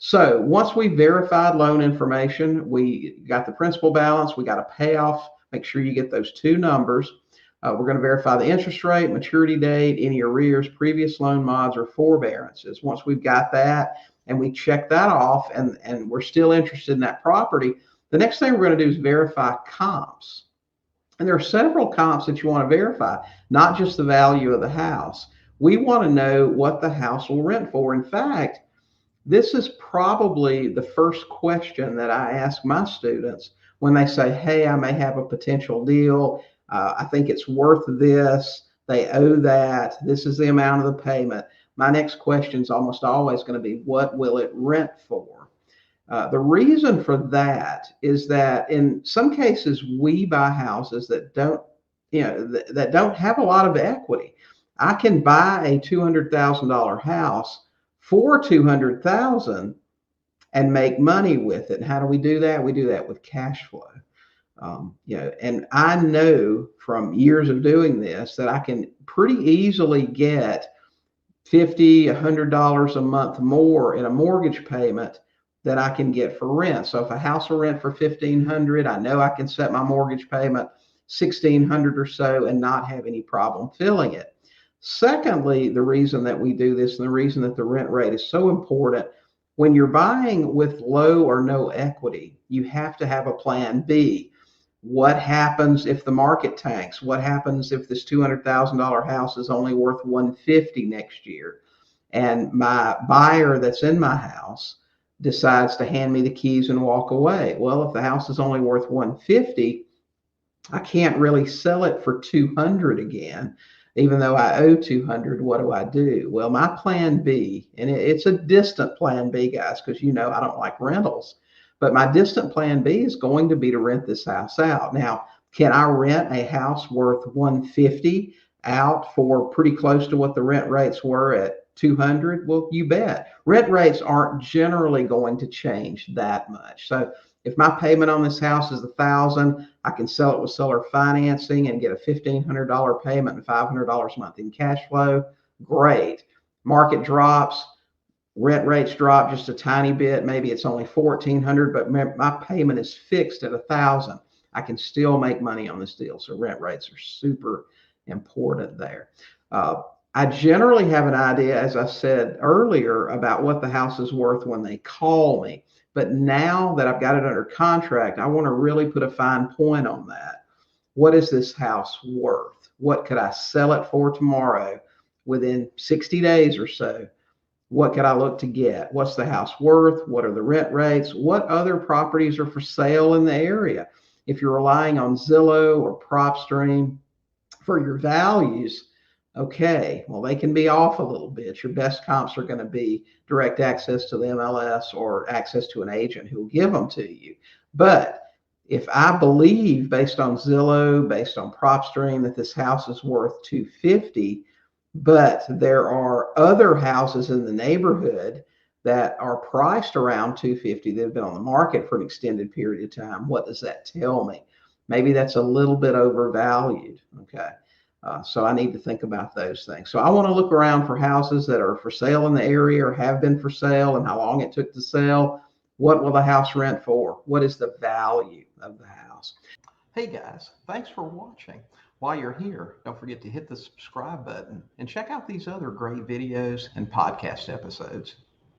So once we verified loan information, we got the principal balance, we got a payoff. Make sure you get those two numbers. We're going to verify the interest rate, maturity date, any arrears, previous loan mods, or forbearances. Once we've got that and we check that off and we're still interested in that property, the next thing we're going to do is verify comps. And there are several comps that you want to verify, not just the value of the house. We want to know what the house will rent for. In fact, this is probably the first question that I ask my students when they say, hey, I may have a potential deal. I think it's worth this. They owe that. This is the amount of the payment. My next question is almost always going to be, what will it rent for? The reason for that is that in some cases, we buy houses that don't, that don't have a lot of equity. I can buy a $200,000 house for $200,000 and make money with it. And how do we do that? We do that with cash flow. And I know from years of doing this that I can pretty easily get $50, $100 a month more in a mortgage payment that I can get for rent. So if a house will rent for $1,500, I know I can set my mortgage payment $1,600 or so and not have any problem filling it. Secondly, the reason that we do this and the reason that the rent rate is so important, when you're buying with low or no equity, you have to have a plan B. What happens if the market tanks? What happens if this $200,000 house is only worth $150,000 next year? And my buyer that's in my house decides to hand me the keys and walk away. Well, if the house is only worth $150,000, I can't really sell it for $200,000 again. Even though I owe $200,000, what do I do? Well, my plan B, and it's a distant plan B, guys, because I don't like rentals, but my distant plan B is going to be to rent this house out. Now, can I rent a house worth $150,000 out for pretty close to what the rent rates were at $200,000? Well, you bet. Rent rates aren't generally going to change that much. So if my payment on this house is $1,000, I can sell it with seller financing and get a $1,500 payment and $500 a month in cash flow. Great. Market drops, rent rates drop just a tiny bit. Maybe it's only $1,400, but my payment is fixed at $1,000. I can still make money on this deal. So rent rates are super important there. I generally have an idea, as I said earlier, about what the house is worth when they call me. But now that I've got it under contract, I want to really put a fine point on that. What is this house worth? What could I sell it for tomorrow within 60 days or so? What could I look to get? What's the house worth? What are the rent rates? What other properties are for sale in the area? If you're relying on Zillow or PropStream for your values, okay, well, they can be off a little bit. Your best comps are going to be direct access to the MLS or access to an agent who will give them to you. But if I believe, based on Zillow, based on PropStream, that this house is worth $250,000, but there are other houses in the neighborhood that are priced around $250,000 that have been on the market for an extended period of time, what does that tell me? Maybe that's a little bit overvalued. Okay. So I need to think about those things. So I want to look around for houses that are for sale in the area or have been for sale and how long it took to sell. What will the house rent for? What is the value of the house? Hey guys, thanks for watching. While you're here, don't forget to hit the subscribe button and check out these other great videos and podcast episodes.